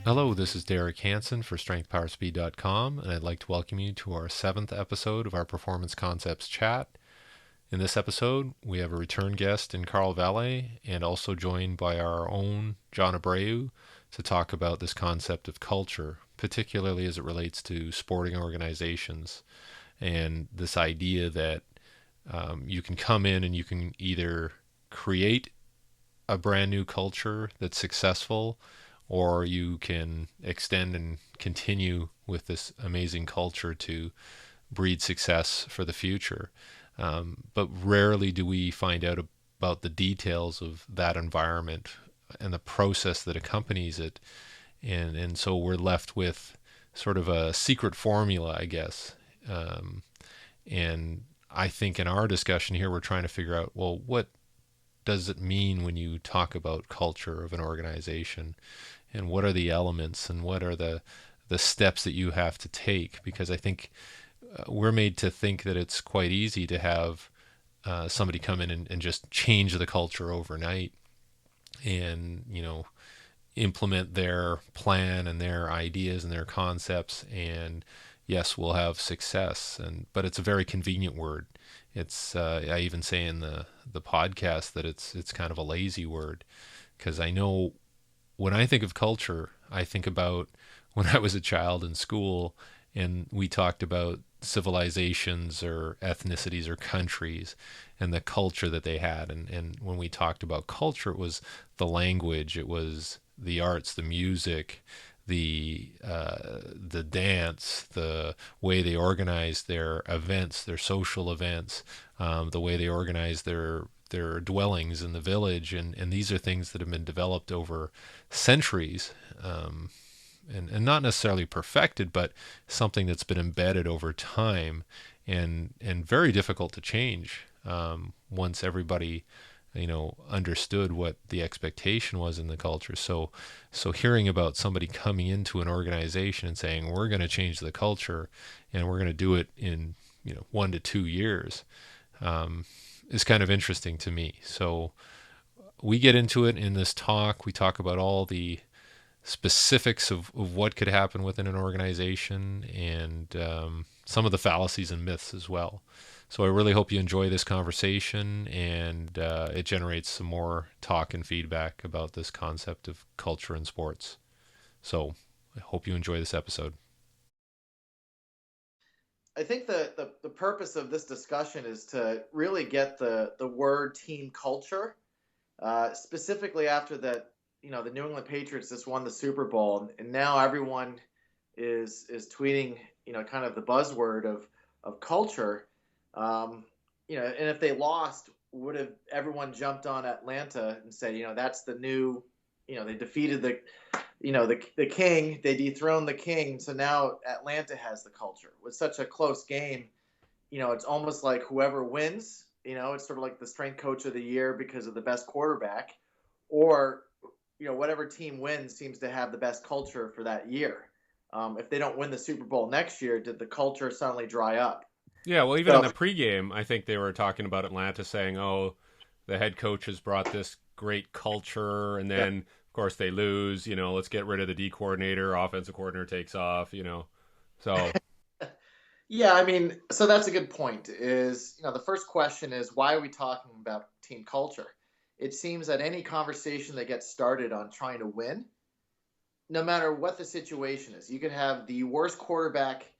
Hello, this is Derek Hansen for StrengthPowerSpeed.com, and I'd like to welcome you to our 7th episode of our Performance Concepts Chat. In this episode, we have a return guest in Carl Valle, and also joined by our own John Abreu to talk about this concept of culture, particularly as it relates to sporting organizations, and this idea that you can come in and you can either create a brand new culture that's successful, or you can extend and continue with this amazing culture to breed success for the future. But rarely do we find out about the details of that environment and the process that accompanies it. And so we're left with sort of a secret formula, I guess. And I think in our discussion here, we're trying to figure out, well, what does it mean when you talk about culture of an organization, and what are the elements and what are the steps that you have to take? Because I think we're made to think that it's quite easy to have somebody come in and just change the culture overnight, and implement their plan and their ideas and their concepts, and yes, we'll have success. And but it's a very convenient word. It's I even say in the podcast that it's kind of a lazy word, because I know when I think of culture, I think about when I was a child in school and we talked about civilizations or ethnicities or countries and the culture that they had. And when we talked about culture, it was the language, it was the arts, the music, the dance, the way they organized their events, their social events, the way they organized their dwellings in the village, and these are things that have been developed over centuries, and not necessarily perfected, but something that's been embedded over time, and very difficult to change once everybody understood what the expectation was in the culture. So hearing about somebody coming into an organization and saying we're going to change the culture and we're going to do it in 1 to 2 years, is kind of interesting to me. So we get into it in this talk. We talk about all the specifics of what could happen within an organization, and some of the fallacies and myths as well. So I really hope you enjoy this conversation, and it generates some more talk and feedback about this concept of culture in sports. So I hope you enjoy this episode. I think the purpose of this discussion is to really get the word team culture, specifically after that, the New England Patriots just won the Super Bowl, and now everyone is tweeting, kind of the buzzword of culture. Um, and if they lost, would have everyone jumped on Atlanta and said, that's the new, they defeated the king, they dethroned the king, so now Atlanta has the culture. With such a close game, it's almost like whoever wins, it's sort of like the strength coach of the year because of the best quarterback, or whatever team wins seems to have the best culture for that year. If they don't win the Super Bowl next year, did the culture suddenly dry up? Yeah, well, even in So the pregame, I think they were talking about Atlanta saying, "Oh, the head coach has brought this great culture," and yeah, then of course they lose. Let's get rid of the D coordinator, offensive coordinator takes off. So yeah, I mean, so that's a good point. Is the first question is, why are we talking about team culture? It seems that any conversation that gets started on trying to win, no matter what the situation is, you could have the worst quarterback,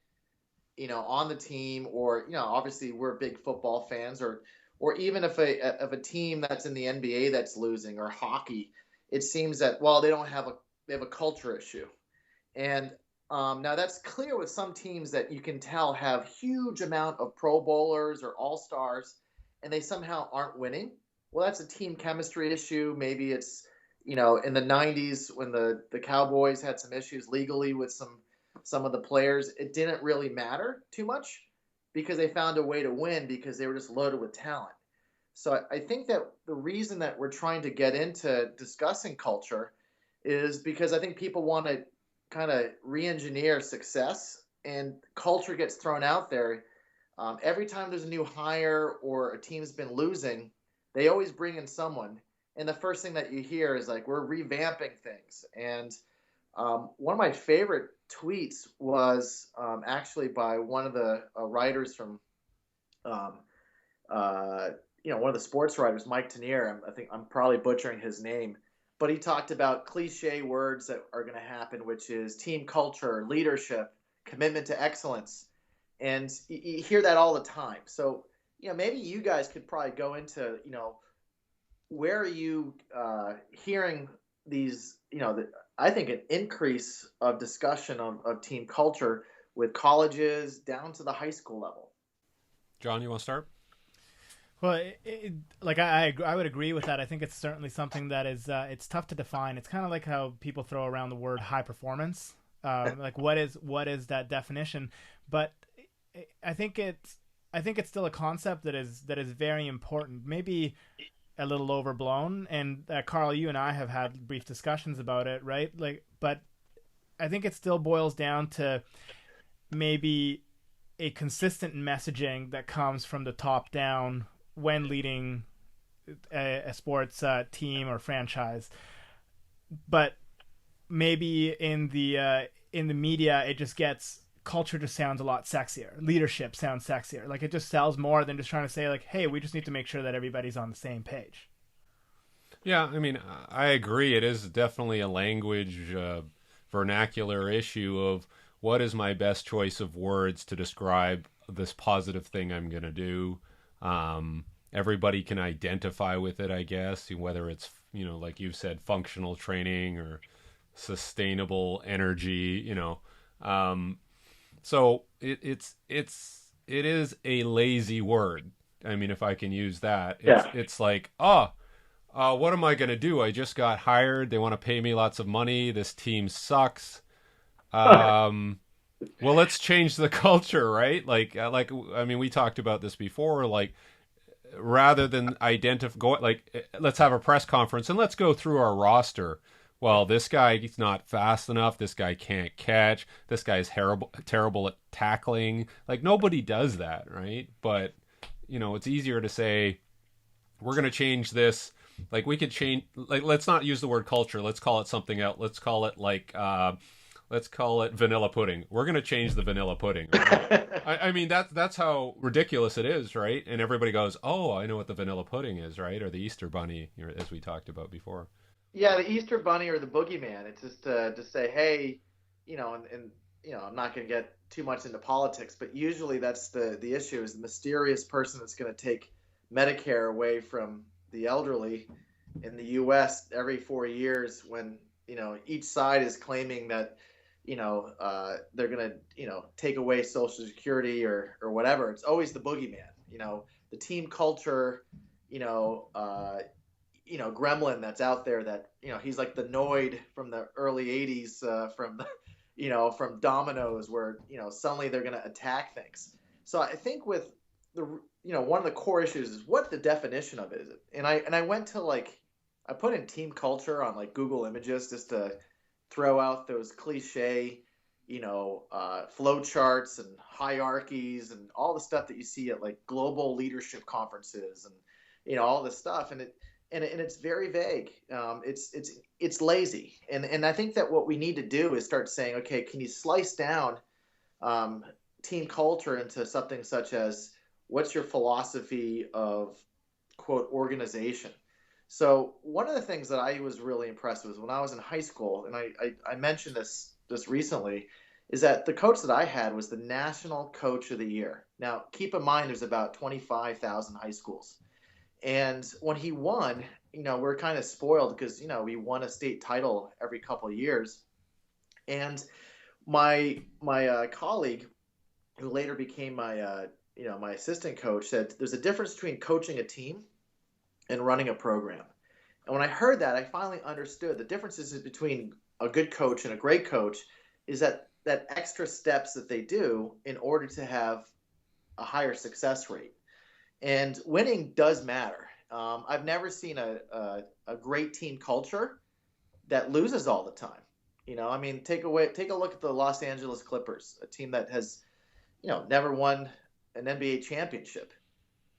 on the team, or obviously we're big football fans, or even if a team that's in the NBA that's losing, or hockey, it seems that, well, they have a culture issue. And now that's clear with some teams that you can tell have huge amount of Pro Bowlers or All Stars, and they somehow aren't winning. Well, that's a team chemistry issue. Maybe it's in the '90s when the Cowboys had some issues legally with some of the players. It didn't really matter too much because they found a way to win because they were just loaded with talent. So I think that the reason that we're trying to get into discussing culture is because I think people want to kind of re-engineer success, and culture gets thrown out there. Every time there's a new hire or a team's been losing, they always bring in someone, and the first thing that you hear is like, we're revamping things, and One of my favorite tweets was actually by one of the writers from, um, one of the sports writers, Mike Tanier. I think I'm probably butchering his name, but he talked about cliche words that are going to happen, which is team culture, leadership, commitment to excellence. And you hear that all the time. So, maybe you guys could probably go into, where are you hearing these, I think an increase of discussion of team culture with colleges down to the high school level. John, you want to start? Well, I would agree with that. I think it's certainly something that is it's tough to define. It's kind of like how people throw around the word high performance. Like what is that definition? But I think it's still a concept that is very important. Maybe a little overblown. And Carl, you and I have had brief discussions about it, right? But I think it still boils down to maybe a consistent messaging that comes from the top down when leading a sports team or franchise. But maybe in the media, it just gets, culture just sounds a lot sexier. Leadership sounds sexier. Like it just sells more than just trying to say like, hey, we just need to make sure that everybody's on the same page. Yeah, I mean, I agree. It is definitely a language vernacular issue of what is my best choice of words to describe this positive thing I'm going to do. Everybody can identify with it, I guess, whether it's, like you've said, functional training or sustainable energy, so it is a lazy word. I mean, if I can use that, it's like, what am I going to do? I just got hired. They want to pay me lots of money. This team sucks. Well, let's change the culture, right? I mean, we talked about this before, like, rather than let's have a press conference and let's go through our roster. Well, this guy is not fast enough. This guy can't catch. This guy's terrible at tackling. Like, nobody does that, right? But, it's easier to say, we're going to change this. Like, we could change, like, let's not use the word culture. Let's call it something else. Let's call it let's call it vanilla pudding. We're going to change the vanilla pudding. Right? I mean, that's how ridiculous it is, right? And everybody goes, oh, I know what the vanilla pudding is, right? Or the Easter bunny, as we talked about before. Yeah, the Easter bunny or the boogeyman. It's just to say, hey, and I'm not going to get too much into politics, but usually that's the issue, is the mysterious person that's going to take Medicare away from the elderly in the U.S. every 4 years, when each side is claiming that they're going to take away Social Security or whatever. It's always the boogeyman. The team culture. Gremlin that's out there that, he's like the Noid from the early 80s, from Domino's, where, suddenly they're going to attack things. So I think with one of the core issues is what the definition of it is. And I went to I put in team culture on Google Images just to throw out those cliche, flow charts and hierarchies and all the stuff that you see at global leadership conferences and, all this stuff. And it's very vague. It's lazy. And I think that what we need to do is start saying, okay, can you slice down team culture into something such as, what's your philosophy of, quote, organization? So one of the things that I was really impressed with when I was in high school, and I mentioned this recently, is that the coach that I had was the National Coach of the Year. Now, keep in mind, there's about 25,000 high schools. And when he won, we're kind of spoiled because, we won a state title every couple of years. And my colleague, who later became my my assistant coach, said there's a difference between coaching a team and running a program. And when I heard that, I finally understood the differences between a good coach and a great coach is that extra steps that they do in order to have a higher success rate. And winning does matter. I've never seen a great team culture that loses all the time. Take a look at the Los Angeles Clippers, a team that has, never won an NBA championship.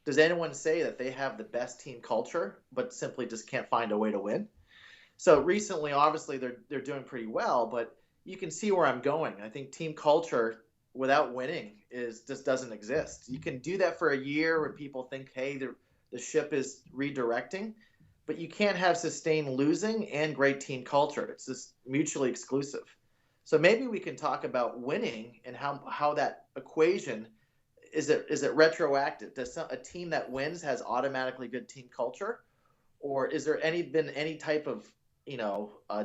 Does anyone say that they have the best team culture, but simply just can't find a way to win? So recently, obviously, they're doing pretty well, but you can see where I'm going. I think team culture without winning is just doesn't exist. You can do that for a year when people think, hey, the ship is redirecting, but you can't have sustained losing and great team culture. It's just mutually exclusive. So maybe we can talk about winning and how that equation is it retroactive? Does a team that wins has automatically good team culture, or is there been any type of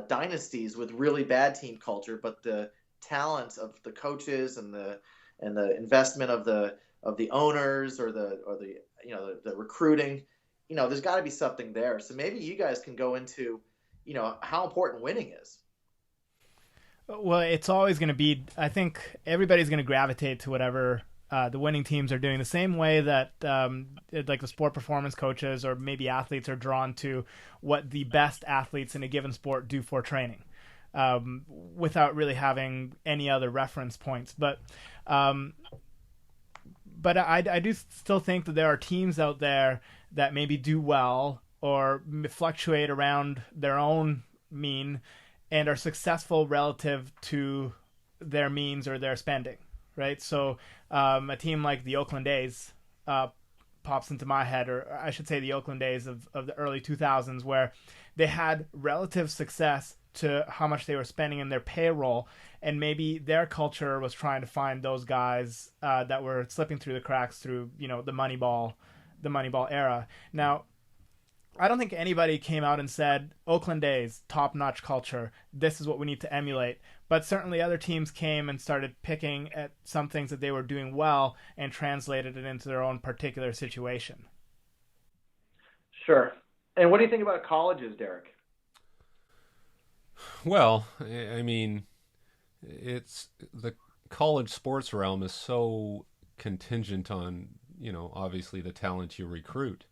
dynasties with really bad team culture, but the talent of the coaches and the investment of the owners or the recruiting, there's got to be something there. So maybe you guys can go into how important winning is. Well, it's always going to be, I think everybody's going to gravitate to whatever the winning teams are doing, the same way that like the sport performance coaches or maybe athletes are drawn to what the best athletes in a given sport do for training, without really having any other reference points. But I do still think that there are teams out there that maybe do well or fluctuate around their own mean and are successful relative to their means or their spending, right? So a team like the Oakland A's pops into my head, or I should say the Oakland A's of the early 2000s, where they had relative success to how much they were spending in their payroll, and maybe their culture was trying to find those guys that were slipping through the cracks through the Moneyball era. Now, I don't think anybody came out and said, Oakland A's, top-notch culture, this is what we need to emulate. But certainly other teams came and started picking at some things that they were doing well and translated it into their own particular situation. Sure. And what do you think about colleges, Derek? Well, I mean, it's the college sports realm is so contingent on, obviously the talent you recruit.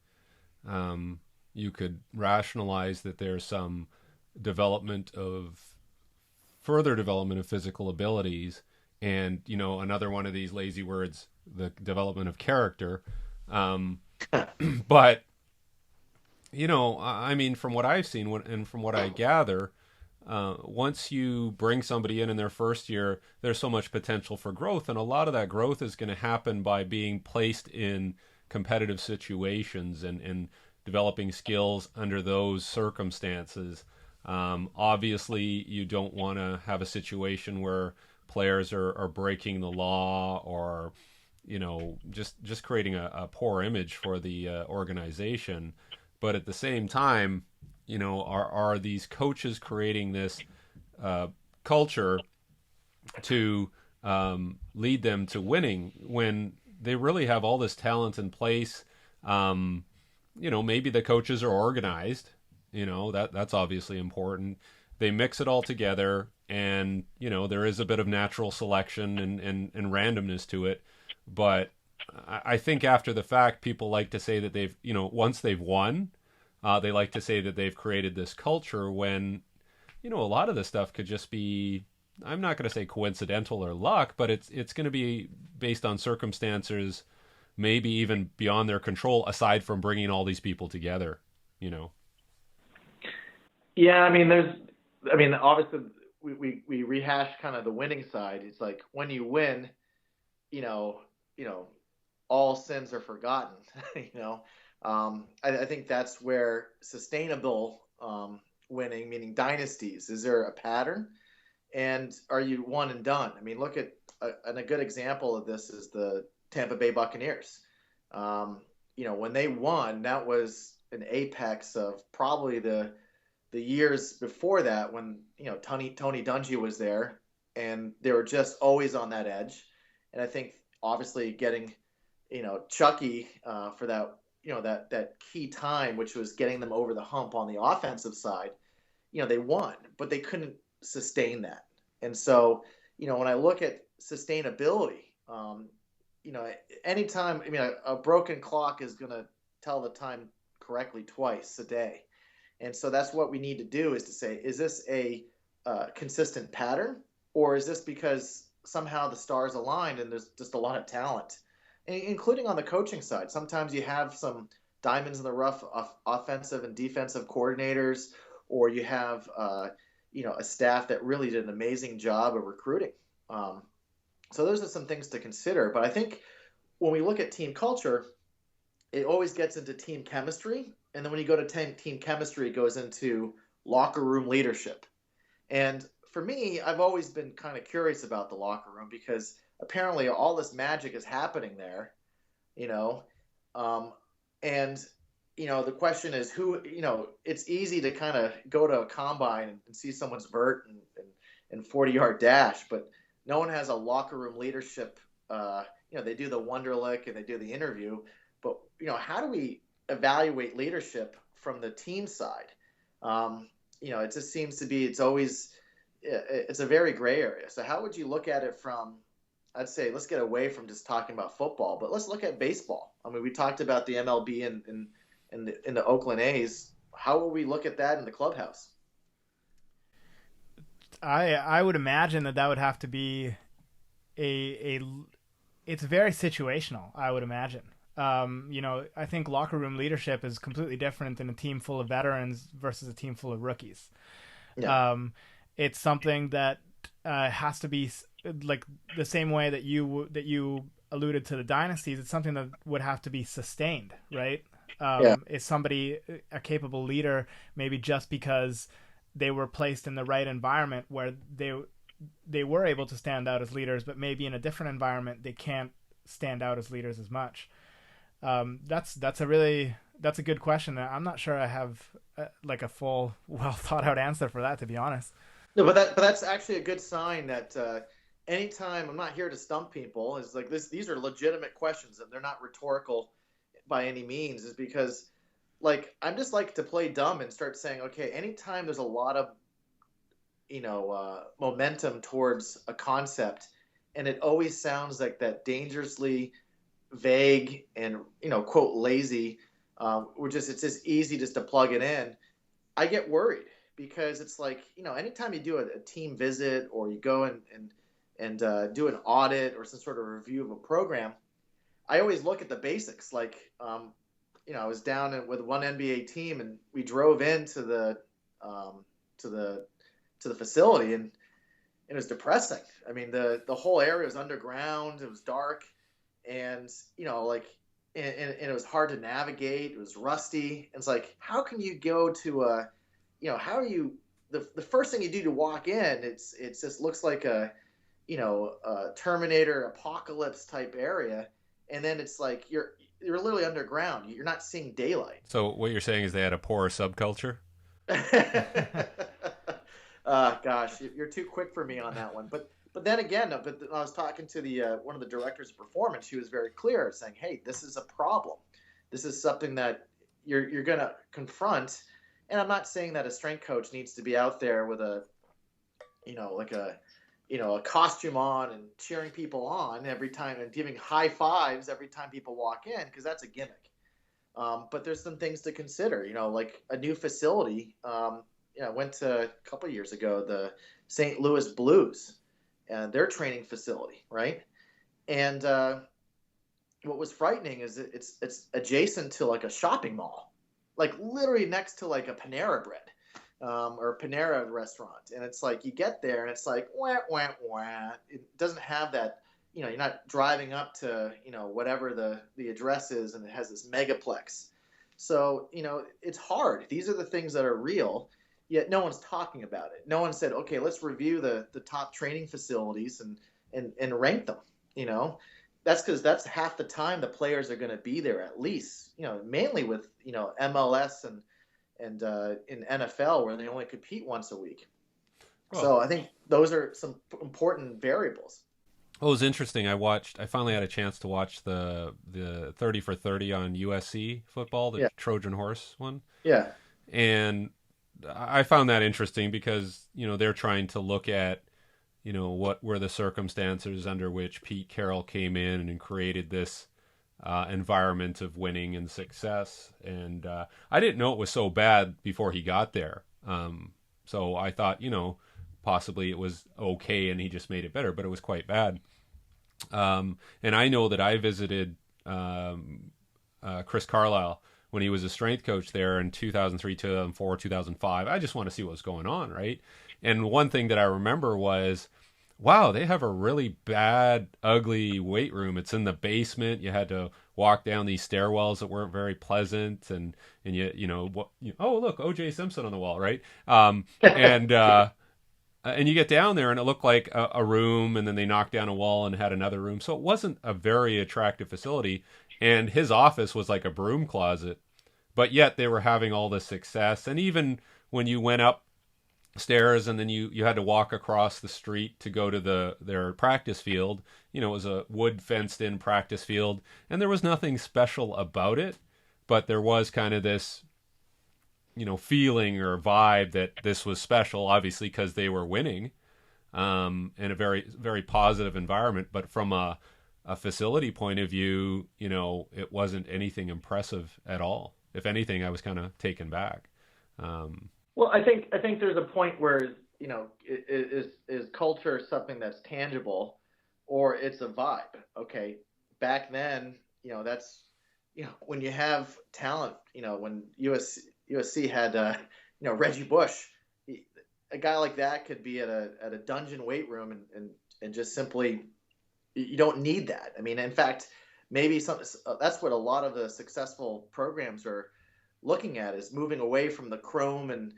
You could rationalize that there's some further development of physical abilities, and another one of these lazy words, the development of character. But I mean, from what I've seen and from what I gather, once you bring somebody in their first year, there's so much potential for growth, and a lot of that growth is going to happen by being placed in competitive situations and developing skills under those circumstances. Obviously, you don't want to have a situation where players are breaking the law or, just creating a poor image for the organization. But at the same time, are these coaches creating this culture to lead them to winning when they really have all this talent in place? Maybe the coaches are organized, that's obviously important. They mix it all together, and, there is a bit of natural selection and randomness to it. But I think after the fact, people like to say that they've, once they've won, they like to say that they've created this culture when, a lot of this stuff could just be, I'm not going to say coincidental or luck, but it's going to be based on circumstances, maybe even beyond their control, aside from bringing all these people together, Yeah, I mean, obviously we rehash kind of the winning side. It's like when you win, all sins are forgotten. I think that's where sustainable winning, meaning dynasties, is there a pattern, and are you one and done? I mean, look at a good example of this is the Tampa Bay Buccaneers. When they won, that was an apex of probably the years before that when, Tony Dungy was there, and they were just always on that edge. And I think obviously getting, Chucky for that, that key time, which was getting them over the hump on the offensive side, they won, but they couldn't sustain that. And so, when I look at sustainability, anytime, a broken clock is going to tell the time correctly twice a day. And so that's what we need to do, is to say, is this a consistent pattern, or is this because somehow the stars aligned and there's just a lot of talent, including on the coaching side? Sometimes you have some diamonds in the rough offensive and defensive coordinators, or you have a staff that really did an amazing job of recruiting. So those are some things to consider. But I think when we look at team culture, it always gets into team chemistry. And then when you go to team chemistry, it goes into locker room leadership. And for me, I've always been kind of curious about the locker room because apparently all this magic is happening there, and the question is who, it's easy to kind of go to a combine and see someone's vert and 40-yard dash, but no one has a locker room leadership. They do the Wonderlic and they do the interview, but how do we evaluate leadership from the team side? It just seems to be, it's a very gray area. So how would you look at it from, I'd say, let's get away from just talking about football, but let's look at baseball. I mean, we talked about the MLB and the Oakland A's. How will we look at that in the clubhouse? I would imagine that would have to be it's very situational, I would imagine. I think locker room leadership is completely different than a team full of veterans versus a team full of rookies. Yeah. It's something that has to be like the same way that you alluded to the dynasties. It's something that would have to be sustained, right? Is somebody a capable leader maybe just because they were placed in the right environment where they were able to stand out as leaders, but maybe in a different environment they can't stand out as leaders as much. That's a good question. I'm not sure I have like a full, well thought out answer for that, to be honest. No, but that's actually a good sign that anytime, I'm not here to stump people, is like these are legitimate questions and they're not rhetorical by any means, is because like I'm just like to play dumb and start saying, okay, anytime there's a lot of momentum towards a concept and it always sounds like that dangerously vague and quote lazy, it's just easy just to plug it in, I get worried, because it's like, anytime you do a team visit or you go and do an audit or some sort of review of a program, I always look at the basics. Like, I was down with one NBA team and we drove into the facility and it was depressing. I mean, the whole area was underground. It was dark, and and it was hard to navigate. It was rusty. It's like, how can you go to how are you? The first thing you do to walk in, it just looks like a Terminator apocalypse type area, and then it's like you're literally underground. You're not seeing daylight. So what you're saying is they had a poor subculture? Gosh, you're too quick for me on that one. But then again, I was talking to the one of the directors of performance. She was very clear, saying, "Hey, this is a problem. This is something that you're going to confront." And I'm not saying that a strength coach needs to be out there with a costume on and cheering people on every time and giving high fives every time people walk in, because that's a gimmick. But there's some things to consider. Like a new facility. I went to a couple of years ago, the St. Louis Blues, and their training facility, right? And what was frightening is it's adjacent to like a shopping mall, like literally next to like a Panera Bread or a Panera restaurant. And it's like you get there and it's like, wah, wah, wah. It doesn't have that, you're not driving up to, whatever the address is, and it has this megaplex. So, it's hard. These are the things that are real. Yet no one's talking about it. No one said, okay, let's review the top training facilities and rank them. That's because that's half the time the players are going to be there, at least. Mainly with MLS and in NFL, where they only compete once a week. Well, so I think those are some important variables. Well, it was interesting. I finally had a chance to watch the 30 for 30 on USC football, the Trojan Horse one. Yeah. And I found that interesting because, they're trying to look at, what were the circumstances under which Pete Carroll came in and created this environment of winning and success. And I didn't know it was so bad before he got there. So I thought, possibly it was okay and he just made it better, but it was quite bad. And I know that I visited Chris Carlisle when he was a strength coach there in 2003, 2004, 2005. I just want to see what was going on, right? And one thing that I remember was, wow, they have a really bad, ugly weight room. It's in the basement. You had to walk down these stairwells that weren't very pleasant, and oh, look, O.J. Simpson on the wall, right? And you get down there, and it looked like a room, and then they knocked down a wall and had another room. So it wasn't a very attractive facility. And his office was like a broom closet, but yet they were having all this success. And even when you went upstairs and then you had to walk across the street to go to their practice field, it was a wood fenced in practice field, and there was nothing special about it, but there was kind of this feeling or vibe that this was special, obviously because they were winning, in a very, very positive environment. But from a facility point of view, it wasn't anything impressive at all. If anything, I was kind of taken back. Well, I think there's a point where, is culture something that's tangible, or it's a vibe? Okay, back then, that's, when you have talent, when USC had, Reggie Bush, a guy like that could be at a dungeon weight room and just simply, you don't need that. I mean, in fact, maybe that's what a lot of the successful programs are looking at, is moving away from the chrome and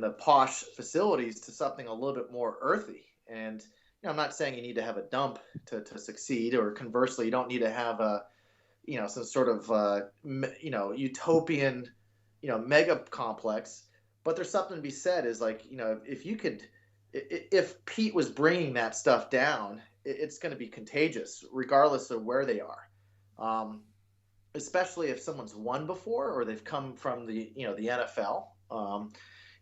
the posh facilities to something a little bit more earthy. And I'm not saying you need to have a dump to succeed, or conversely, you don't need to have some sort of utopian mega complex. But there's something to be said, is like, if Pete was bringing that stuff down, it's going to be contagious regardless of where they are, especially if someone's won before or they've come from the NFL.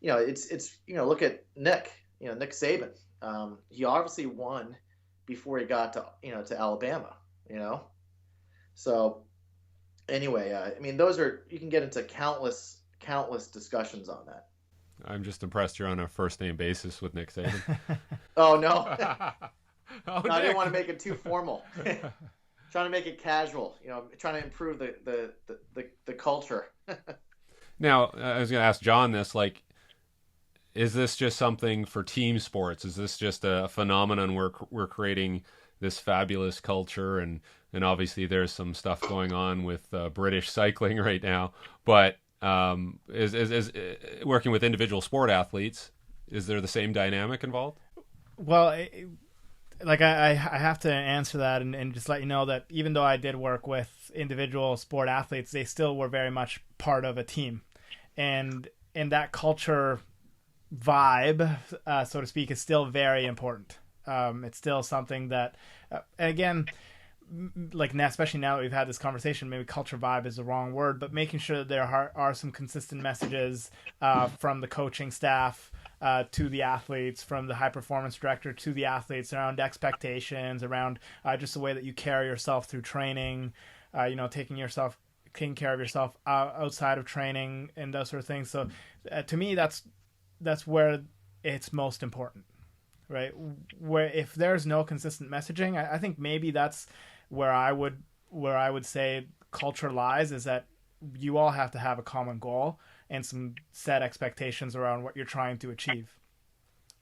It's look at Nick Saban. He obviously won before he got to Alabama. So anyway, I mean, you can get into countless discussions on that. I'm just impressed you're on a first name basis with Nick Saban. Oh no. No, I didn't want to make it too formal. Trying to make it casual, trying to improve the culture. Now, I was going to ask John this, like, is this just something for team sports? Is this just a phenomenon where we're creating this fabulous culture? And obviously there's some stuff going on with British cycling right now, but is working with individual sport athletes, is there the same dynamic involved? Well, I have to answer that and just let you know that even though I did work with individual sport athletes, they still were very much part of a team. And that culture vibe, so to speak, is still very important. It's still something that, again, like now, especially now that we've had this conversation, maybe culture vibe is the wrong word, but making sure that there are some consistent messages from the coaching staff to the athletes, from the high performance director to the athletes, around expectations, around just the way that you carry yourself through training, taking care of yourself outside of training and those sort of things. So to me, that's where it's most important, right? Where if there's no consistent messaging, I think maybe that's where I would say culture lies, is that you all have to have a common goal and some set expectations around what you're trying to achieve.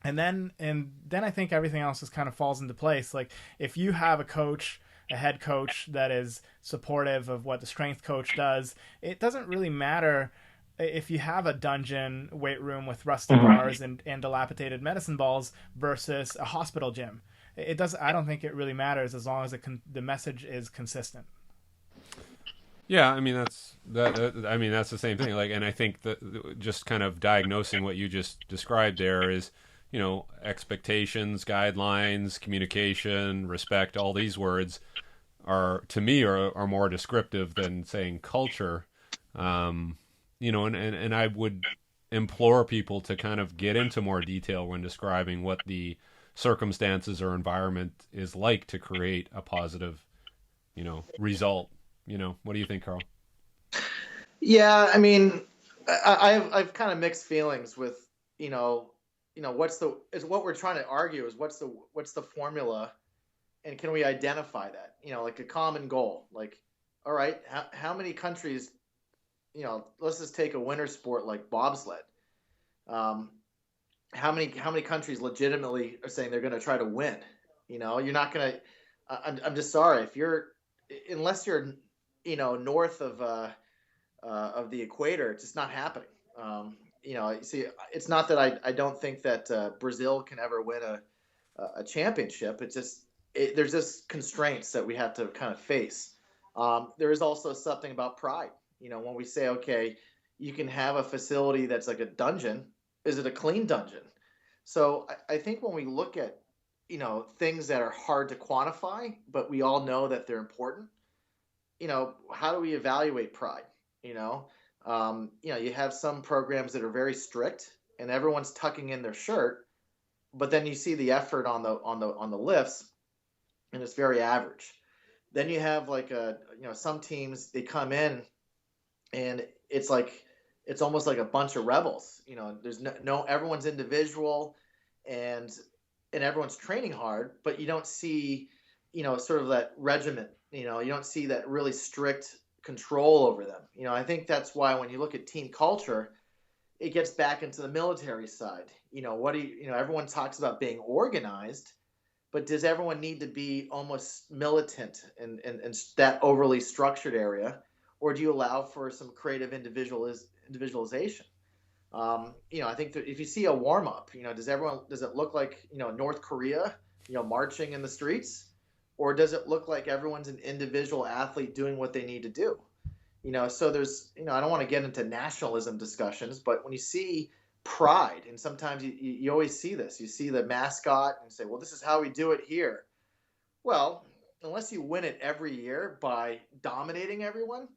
And then I think everything else just kind of falls into place. Like if you have a head coach that is supportive of what the strength coach does, it doesn't really matter if you have a dungeon weight room with rusty bars and dilapidated medicine balls versus a hospital gym. I don't think it really matters as long as the message is consistent. Yeah, I mean that's the same thing. Like, and I think that just kind of diagnosing what you just described there is, expectations, guidelines, communication, respect. All these words are, to me, are more descriptive than saying culture. And I would implore people to kind of get into more detail when describing what the circumstances or environment is like to create a positive, result. What do you think, Carl? Yeah, I mean, I've kind of mixed feelings with, what we're trying to argue is what's the formula, and can we identify that, like a common goal? Like, all right, how many countries let's just take a winter sport like bobsled. Um, how many countries legitimately are saying they're going to try to win? You're not going to. I'm just sorry if unless you're north of the equator, it's just not happening. See, it's not that I don't think that Brazil can ever win a championship. It's just there's just constraints that we have to kind of face. There is also something about pride. When we say, okay, you can have a facility that's like a dungeon, is it a clean dungeon? So I think when we look at things that are hard to quantify, but we all know that they're important, how do we evaluate pride? You have some programs that are very strict and everyone's tucking in their shirt, but then you see the effort on the lifts and it's very average. Then you have like some teams, they come in and it's almost like a bunch of rebels. There's no everyone's individual and everyone's training hard, but you don't see sort of that regiment. You don't see that really strict control over them. I think that's why when you look at team culture, it gets back into the military side. Everyone talks about being organized, but does everyone need to be almost militant in that overly structured area, or do you allow for some creative individualization? I think that if you see a warm up, does it look like North Korea, marching in the streets, or does it look like everyone's an individual athlete doing what they need to do? So there's I don't want to get into nationalism discussions, but when you see pride, and sometimes you always see this, you see the mascot and say, well, this is how we do it here. Well, unless you win it every year by dominating everyone,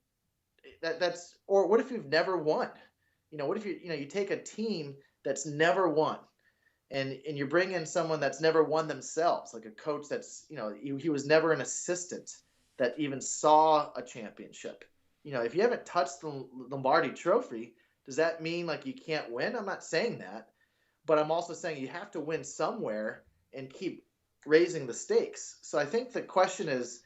that's or what if you've never won? What if you take a team that's never won and you bring in someone that's never won themselves, like a coach that's, he was never an assistant that even saw a championship. If you haven't touched the Lombardi Trophy, does that mean like you can't win? I'm not saying that, but I'm also saying you have to win somewhere and keep raising the stakes. So I think the question is,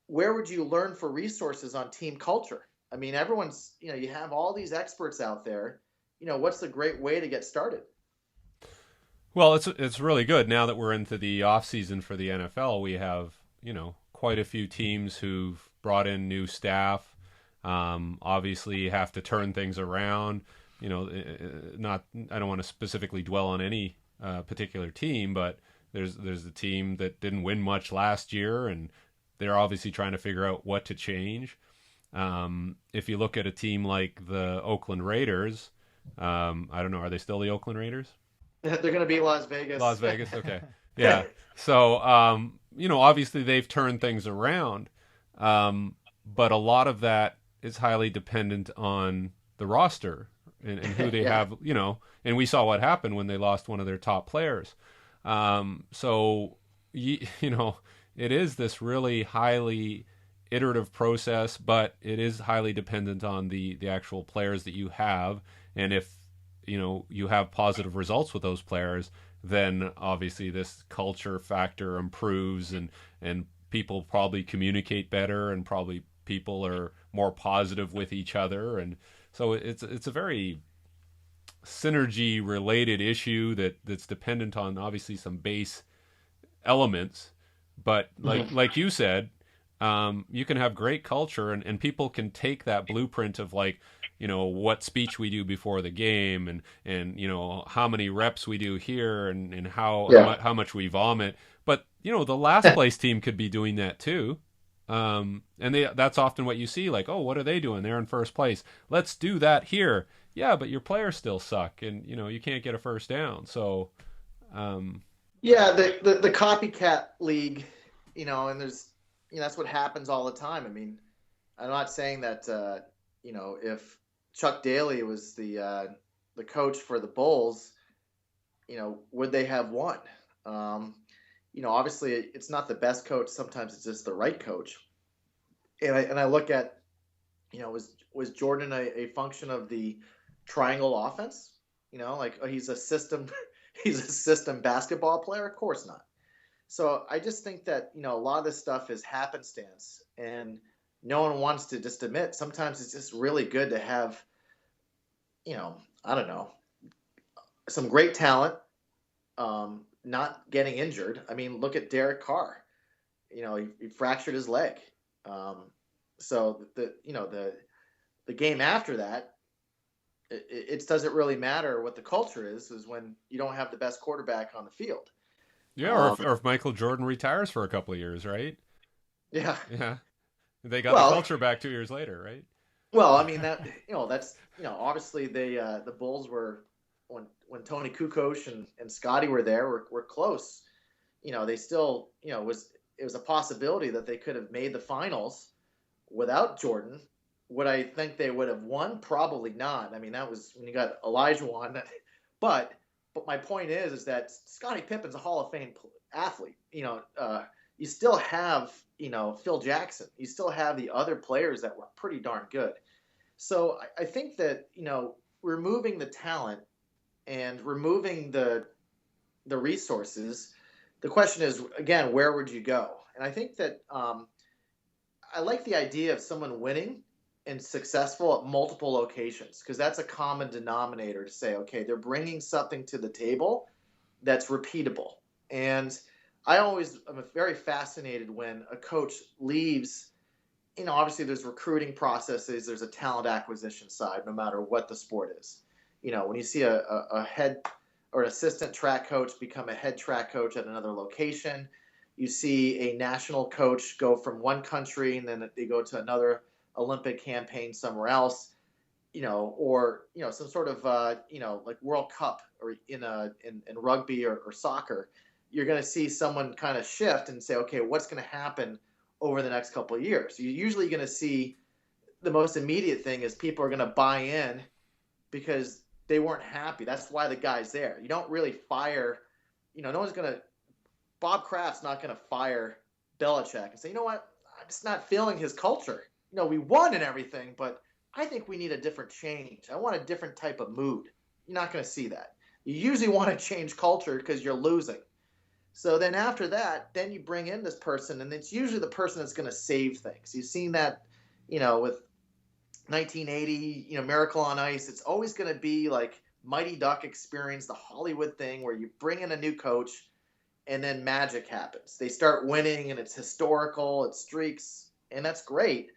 where would you learn for resources on team culture? I mean, everyone's, you have all these experts out there. What's the great way to get started? Well, it's really good now that we're into the off season for the NFL. We have quite a few teams who've brought in new staff. Obviously, you have to turn things around. Not I don't want to specifically dwell on any particular team, but there's a team that didn't win much last year, and they're obviously trying to figure out what to change. If you look at a team like the Oakland Raiders, I don't know, are they still the Oakland Raiders? They're going to be Las Vegas. Las Vegas, okay. Yeah. So, obviously they've turned things around, but a lot of that is highly dependent on the roster and who they have, and we saw what happened when they lost one of their top players. So, it is this really highly iterative process, but it is highly dependent on the actual players that you have. And if, you have positive results with those players, then obviously this culture factor improves and people probably communicate better and probably people are more positive with each other. And so it's a very synergy related issue that's dependent on obviously some base elements. But like you said, you can have great culture and people can take that blueprint of like, what speech we do before the game and how many reps we do here and how much we vomit. But, the last place team could be doing that too. And that's often what you see, like, oh, what are they doing? They're in first place. Let's do that here. Yeah, but your players still suck and, you can't get a first down. So, the copycat league, and there's, that's what happens all the time. I mean, I'm not saying that, if Chuck Daly was the coach for the Bulls, would they have won? Obviously it's not the best coach. Sometimes it's just the right coach. And I look at, was Jordan a function of the triangle offense? He's a system basketball player? Of course not. So I just think that, a lot of this stuff is happenstance. And no one wants to just admit. Sometimes it's just really good to have, I don't know, some great talent, not getting injured. I mean, look at Derek Carr. He fractured his leg. So the game after that, it doesn't really matter what the culture is when you don't have the best quarterback on the field. Yeah, or if Michael Jordan retires for a couple of years, right? Yeah. Yeah. They got the culture back 2 years later, right? Well, I mean that's obviously the Bulls were when Tony Kukoc and Scotty were there were close. They still it was a possibility that they could have made the finals without Jordan. Would I think they would have won? Probably not. I mean, that was when you got Elijah won. But my point is that Scottie Pippen's a Hall of Fame athlete. You still have Phil Jackson. You still have the other players that were pretty darn good. So I think that removing the talent and removing the resources, the question is again, where would you go? And I think that I like the idea of someone winning and successful at multiple locations, because that's a common denominator to say, okay, they're bringing something to the table that's repeatable. And I always am very fascinated when a coach leaves. Obviously there's recruiting processes, there's a talent acquisition side, no matter what the sport is. When you see a head or an assistant track coach become a head track coach at another location, you see a national coach go from one country and then they go to another Olympic campaign somewhere else, or some sort of like World Cup or in rugby or soccer. You're going to see someone kind of shift and say, okay, what's going to happen over the next couple of years? You're usually going to see the most immediate thing is people are going to buy in because they weren't happy. That's why the guy's there. You don't really fire, no one's going to, Bob Kraft's not going to fire Belichick and say, you know what, I'm just not feeling his culture. We won and everything, but I think we need a different change. I want a different type of mood. You're not going to see that. You usually want to change culture because you're losing. So then after that, then you bring in this person, and it's usually the person that's going to save things. You've seen that, with 1980, Miracle on Ice. It's always going to be like Mighty Duck experience, the Hollywood thing where you bring in a new coach and then magic happens. They start winning and it's historical, it streaks, and that's great.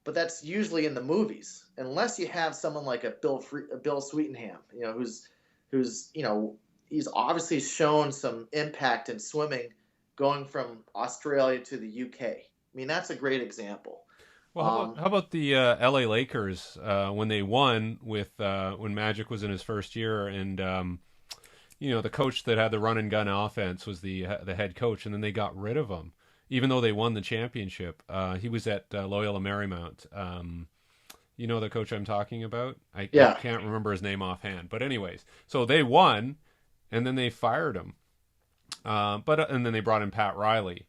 But that's usually in the movies, unless you have someone like a Bill Sweetenham, who's he's obviously shown some impact in swimming, going from Australia to the UK. I mean, that's a great example. Well, how about the LA Lakers when they won with when Magic was in his first year, and the coach that had the run and gun offense was the head coach, and then they got rid of him. Even though they won the championship, he was at Loyola Marymount. The coach I'm talking about? I can't remember his name offhand. But anyways, so they won, and then they fired him. And then they brought in Pat Riley,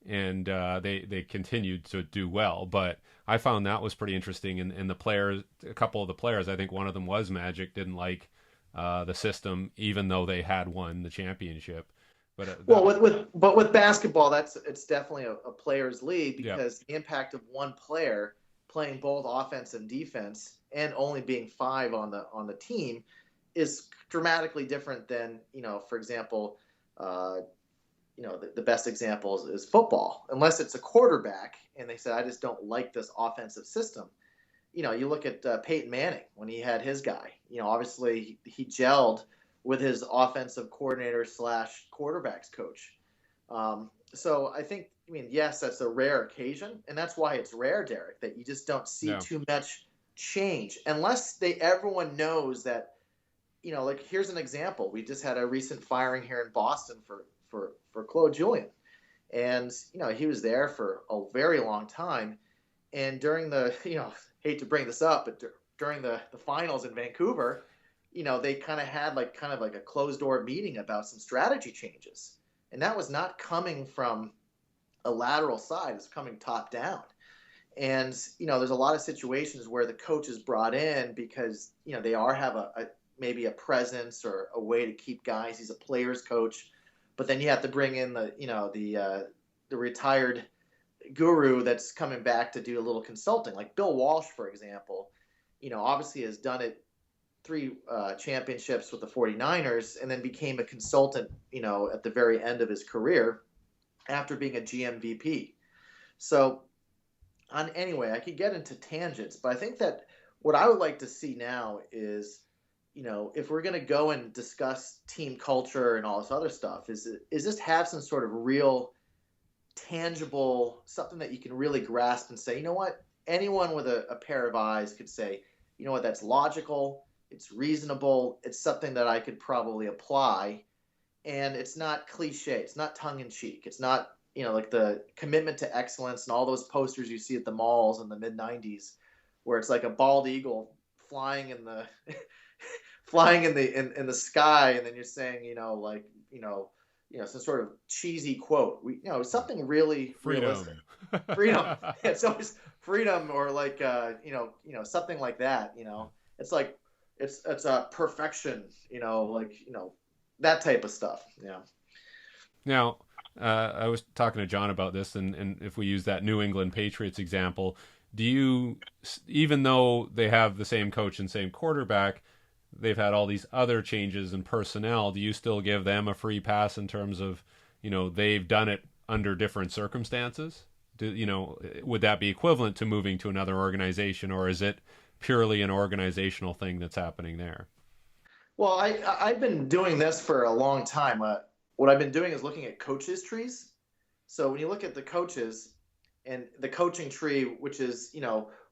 and they continued to do well. But I found that was pretty interesting. And the players, a couple of the players, I think one of them was Magic, didn't like the system, even though they had won the championship. But with basketball, it's definitely a players' league, because the impact of one player playing both offense and defense and only being 5 on the team is dramatically different than for example, the best example is football. Unless it's a quarterback and they said, I just don't like this offensive system. You look at Peyton Manning when he had his guy. Obviously he gelled with his offensive coordinator / quarterbacks coach. So I think, yes, that's a rare occasion, and that's why it's rare, Derek, that you just don't see too much change unless everyone knows that, like here's an example. We just had a recent firing here in Boston for Claude Julien, and he was there for a very long time, and during the hate to bring this up, but during the finals in Vancouver, they kind of had like a closed door meeting about some strategy changes. And that was not coming from a lateral side. It's coming top down. And, there's a lot of situations where the coach is brought in because, they have maybe a presence or a way to keep guys. He's a player's coach. But then you have to bring in the retired guru that's coming back to do a little consulting, like Bill Walsh, for example, obviously has done it 3 championships with the 49ers and then became a consultant, at the very end of his career after being a GM VP. So anyway, I could get into tangents, but I think that what I would like to see now is, if we're going to go and discuss team culture and all this other stuff, is just have some sort of real tangible, something that you can really grasp and say, you know what, anyone with a pair of eyes could say, you know what, that's logical, it's reasonable, it's something that I could probably apply, and it's not cliche, it's not tongue-in-cheek, it's not, like the commitment to excellence and all those posters you see at the malls in the mid-90s where it's like a bald eagle flying in the in the sky, and then you're saying, some sort of cheesy quote. Something really freedom. realistic. Freedom. It's always freedom, or like something like that. It's like it's a perfection. That type of stuff. Yeah. Now, I was talking to John about this, and if we use that New England Patriots example, do you, even though they have the same coach and same quarterback, they've had all these other changes in personnel, do you still give them a free pass in terms of, they've done it under different circumstances? Would that be equivalent to moving to another organization, or is it purely an organizational thing that's happening there? Well, I've been doing this for a long time. What I've been doing is looking at coaches' trees. So when you look at the coaches and the coaching tree, which is,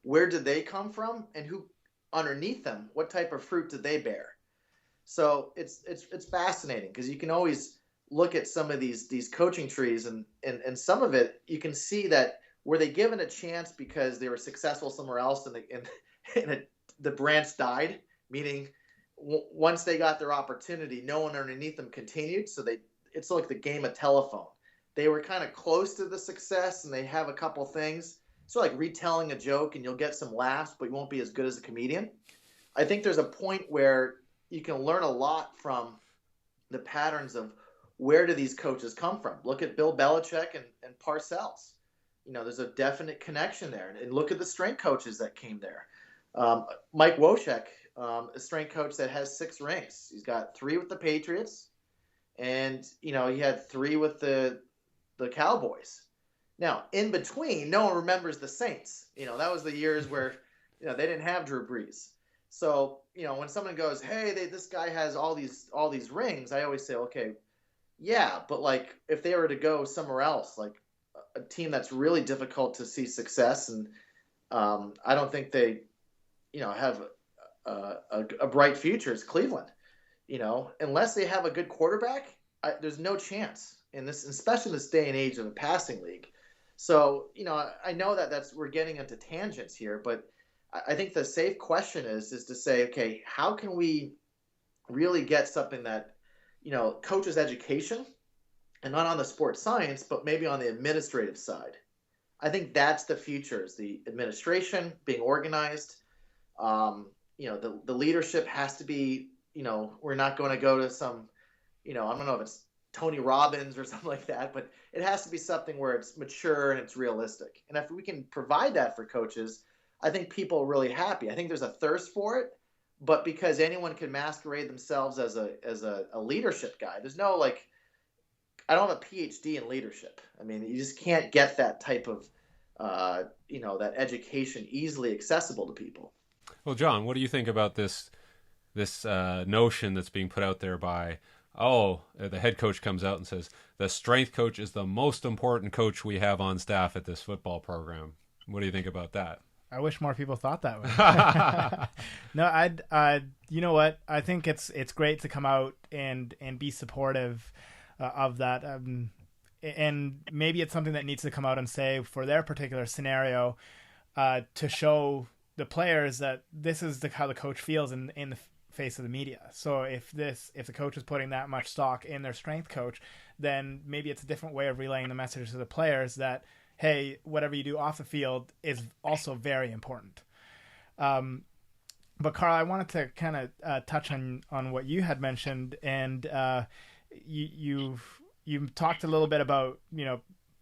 where did they come from and who underneath them, what type of fruit did they bear? So it's fascinating because you can always look at some of these coaching trees, and some of it you can see that were they given a chance because they were successful somewhere else and the branch died, meaning once they got their opportunity, no one underneath them continued. So it's like the game of telephone. They were kind of close to the success and they have a couple things. So like retelling a joke and you'll get some laughs, but you won't be as good as a comedian. I think there's a point where you can learn a lot from the patterns of where do these coaches come from. Look at Bill Belichick and Parcells. There's a definite connection there. And look at the strength coaches that came there. Mike Wojcik, a strength coach that has 6 rings. He's got 3 with the Patriots, and he had 3 with the Cowboys. Now, in between, no one remembers the Saints. That was the years where they didn't have Drew Brees. So when someone goes, "Hey, this guy has all these rings," I always say, "Okay, yeah, but like if they were to go somewhere else, like a team that's really difficult to see success, and I don't think they have a bright future is Cleveland. Unless they have a good quarterback, there's no chance in this, especially in this day and age of a passing league. So, I know that we're getting into tangents here, but I think the safe question is to say, okay, how can we really get something that, coaches education, and not on the sports science, but maybe on the administrative side. I think that's the future, is the administration being organized. The leadership has to be, we're not going to go to some, I don't know if it's Tony Robbins or something like that, but it has to be something where it's mature and it's realistic. And if we can provide that for coaches, I think people are really happy. I think there's a thirst for it, but because anyone can masquerade themselves as a leadership guy, there's no I don't have a PhD in leadership. I mean, you just can't get that type of, that education easily accessible to people. Well, John, what do you think about this notion that's being put out there by, the head coach comes out and says, the strength coach is the most important coach we have on staff at this football program. What do you think about that? I wish more people thought that way. No, you know what? I think it's great to come out and be supportive of that. And maybe it's something that needs to come out and say for their particular scenario, to show the players that this is how the coach feels in the face of the media. So if the coach is putting that much stock in their strength coach, then maybe it's a different way of relaying the message to the players that, hey, whatever you do off the field is also very important. But Carl, I wanted to kind of touch on what you had mentioned, and you talked a little bit about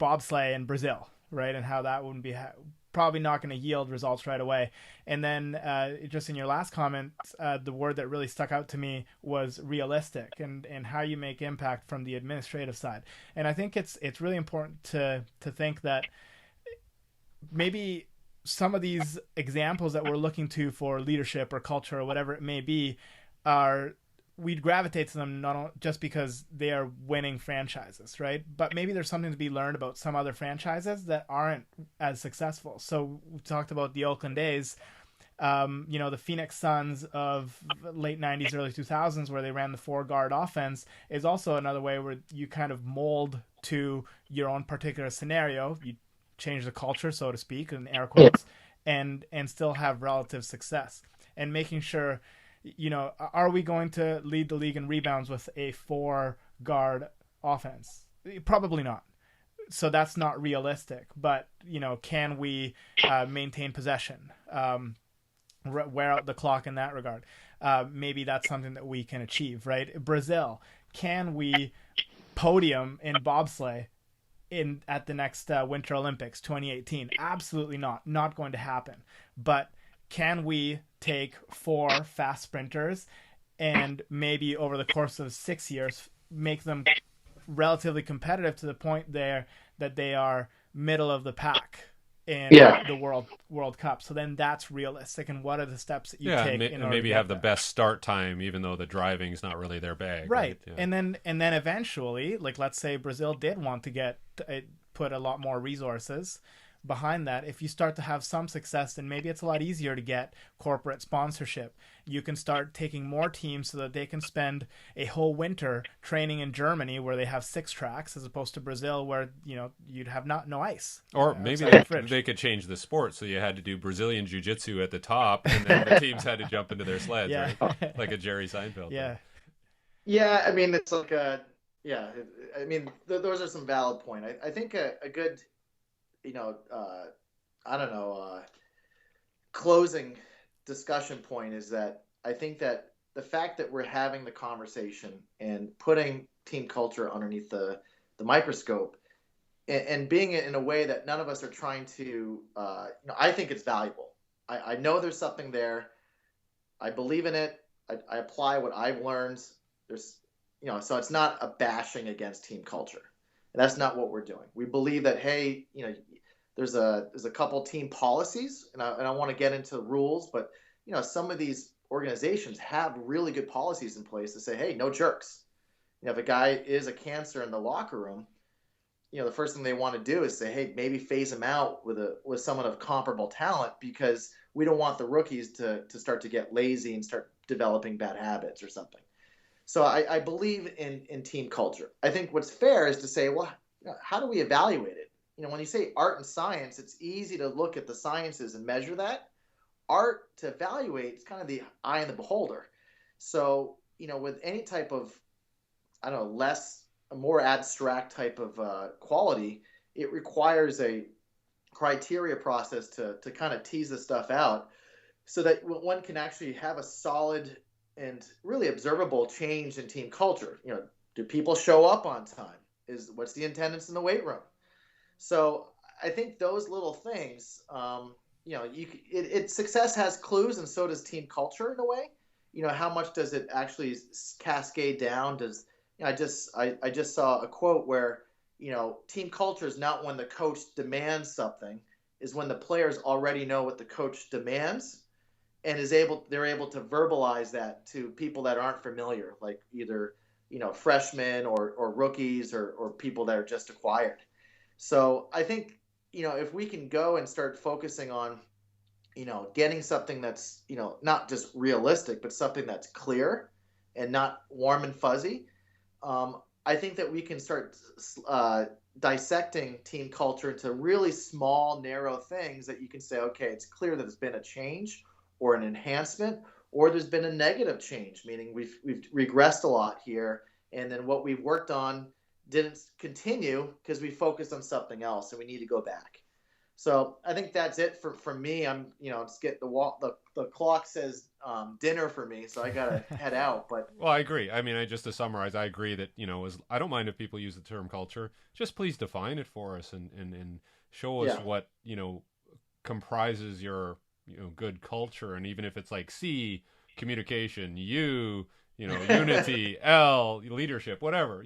bobsleigh in Brazil, right? And how that wouldn't be probably not going to yield results right away. And then just in your last comment, the word that really stuck out to me was realistic, and how you make impact from the administrative side. And I think it's really important to think that maybe some of these examples that we're looking to for leadership or culture or whatever it may be we'd gravitate to them not just because they are winning franchises, right? But maybe there's something to be learned about some other franchises that aren't as successful. So we talked about the Oakland A's, the Phoenix Suns of late 90s, early 2000s, where they ran the 4-guard offense, is also another way where you kind of mold to your own particular scenario. You change the culture, so to speak, in air quotes, and still have relative success. And making sure, are we going to lead the league in rebounds with a 4-guard offense? Probably not. So that's not realistic. But, can we maintain possession, wear out the clock in that regard? Maybe that's something that we can achieve, right? Brazil, can we podium in bobsleigh at the next Winter Olympics 2018? Absolutely not going to happen. But can we take 4 fast sprinters and maybe over the course of 6 years make them relatively competitive to the point there that they are middle of the pack in the World Cup? So then that's realistic. And what are the steps that you take in order and maybe to have get the there? best start time, even though the driving's not really their bag, right? Yeah. And then eventually, like, let's say Brazil did want to put a lot more resources behind that. If you start to have some success, then maybe it's a lot easier to get corporate sponsorship. You can start taking more teams so that they can spend a whole winter training in Germany, where they have 6 tracks, as opposed to Brazil, where you'd have no ice. Or maybe they could change the sport, so you had to do Brazilian jiu-jitsu at the top, and then the teams had to jump into their sleds, right? Like a Jerry Seinfeld thing. Yeah, I mean, it's like those are some valid points. I think a good closing discussion point is that I think that the fact that we're having the conversation and putting team culture underneath the microscope and being it in a way that none of us are trying to, I think it's valuable. I know there's something there. I believe in it. I apply what I've learned. So it's not a bashing against team culture. And that's not what we're doing. We believe that, hey, there's a couple team policies, and I want to get into rules, but some of these organizations have really good policies in place to say, hey, no jerks. If a guy is a cancer in the locker room, the first thing they want to do is say, hey, maybe phase him out with someone of comparable talent, because we don't want the rookies to start to get lazy and start developing bad habits or something. So I believe in team culture. I think what's fair is to say, well, how do we evaluate it? When you say art and science, it's easy to look at the sciences and measure that. Art, to evaluate, it's kind of the eye of the beholder. So, with any type of, a more abstract type of quality, it requires a criteria process to kind of tease this stuff out so that one can actually have a solid and really observable change in team culture. Do people show up on time? What's the attendance in the weight room? So I think those little things, success has clues, and so does team culture in a way. How much does it actually cascade down? I just saw a quote where, team culture is not when the coach demands something, is when the players already know what the coach demands and they're able to verbalize that to people that aren't familiar, like either, freshmen or rookies or people that are just acquired. So I think, if we can go and start focusing on, getting something that's, not just realistic, but something that's clear and not warm and fuzzy, I think that we can start dissecting team culture into really small, narrow things that you can say, okay, it's clear that there's been a change or an enhancement, or there's been a negative change, meaning we've regressed a lot here, and then what we've worked on didn't continue because we focused on something else, and we need to go back. So I think that's it for me. I'm, it's get the clock says dinner for me, so I gotta head out. But well, I agree. I mean, just to summarize, I agree that I don't mind if people use the term culture. Just please define it for us and show us what comprises your good culture. And even if it's like C, communication, U, unity, L, leadership, whatever,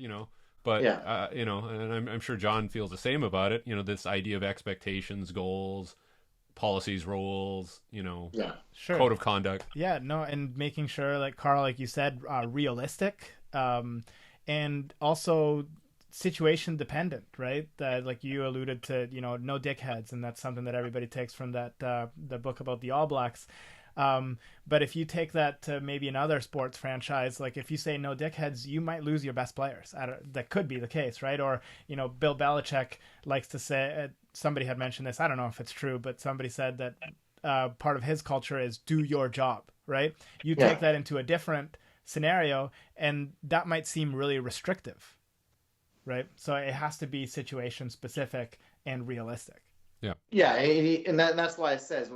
But and I'm sure John feels the same about it. This idea of expectations, goals, policies, roles, Sure. code of conduct. Yeah, no, and making sure, like Carl, like you said, realistic, and also situation dependent, right? Like you alluded to, no dickheads, and that's something that everybody takes from that the book about the All Blacks. But if you take that to maybe another sports franchise, like if you say no dickheads, you might lose your best players. That could be the case, right? Or, Bill Belichick likes to say, somebody had mentioned this, I don't know if it's true, but somebody said that part of his culture is do your job, right? You take that into a different scenario, and that might seem really restrictive, right? So it has to be situation specific and realistic. Yeah. Yeah, and that's why it says,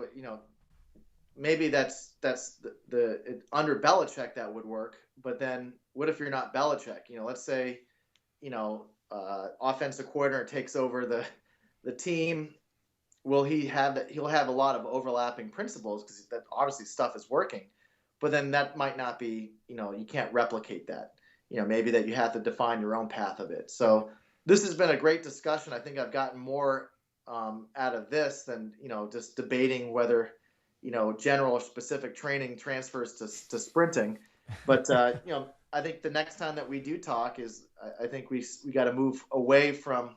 maybe that's the under Belichick that would work, but then what if you're not Belichick? Let's say, offensive coordinator takes over the team. Will he'll have a lot of overlapping principles because that obviously stuff is working, but then that might not be, you can't replicate that. Maybe that you have to define your own path of it. So this has been a great discussion. I think I've gotten more out of this than, just debating whether, general or specific training transfers to sprinting. But, I think the next time that we do talk is, I think we got to move away from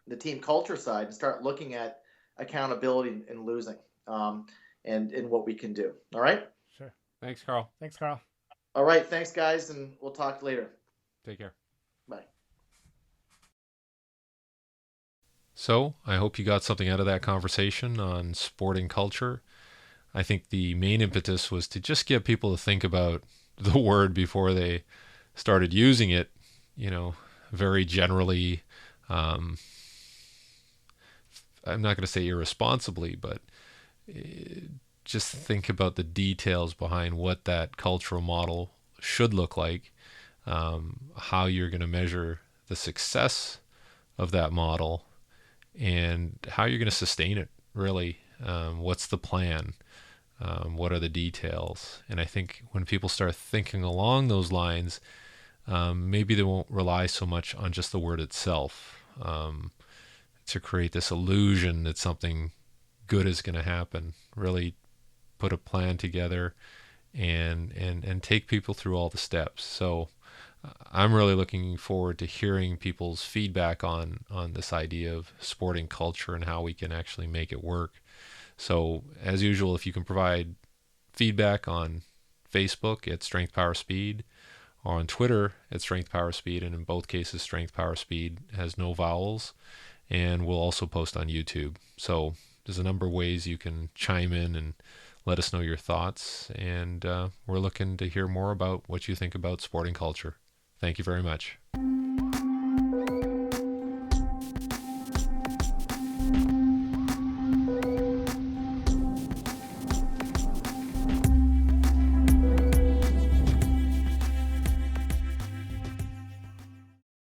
the team culture side and start looking at accountability and losing and what we can do. All right. Sure. Thanks, Carl. Thanks, Carl. All right. Thanks, guys. And we'll talk later. Take care. Bye. So I hope you got something out of that conversation on sporting culture. I think the main impetus was to just get people to think about the word before they started using it, very generally. I'm not going to say irresponsibly, but just think about the details behind what that cultural model should look like, how you're going to measure the success of that model, and how you're going to sustain it, really. What's the plan? What are the details? And I think when people start thinking along those lines, maybe they won't rely so much on just the word itself to create this illusion that something good is going to happen. Really put a plan together and take people through all the steps. So I'm really looking forward to hearing people's feedback on this idea of sporting culture and how we can actually make it work. So as usual, if you can provide feedback on Facebook at Strength Power Speed or on Twitter at Strength Power Speed, and in both cases Strength Power Speed has no vowels, and we'll also post on YouTube. So there's a number of ways you can chime in and let us know your thoughts, and we're looking to hear more about what you think about sporting culture. Thank you very much.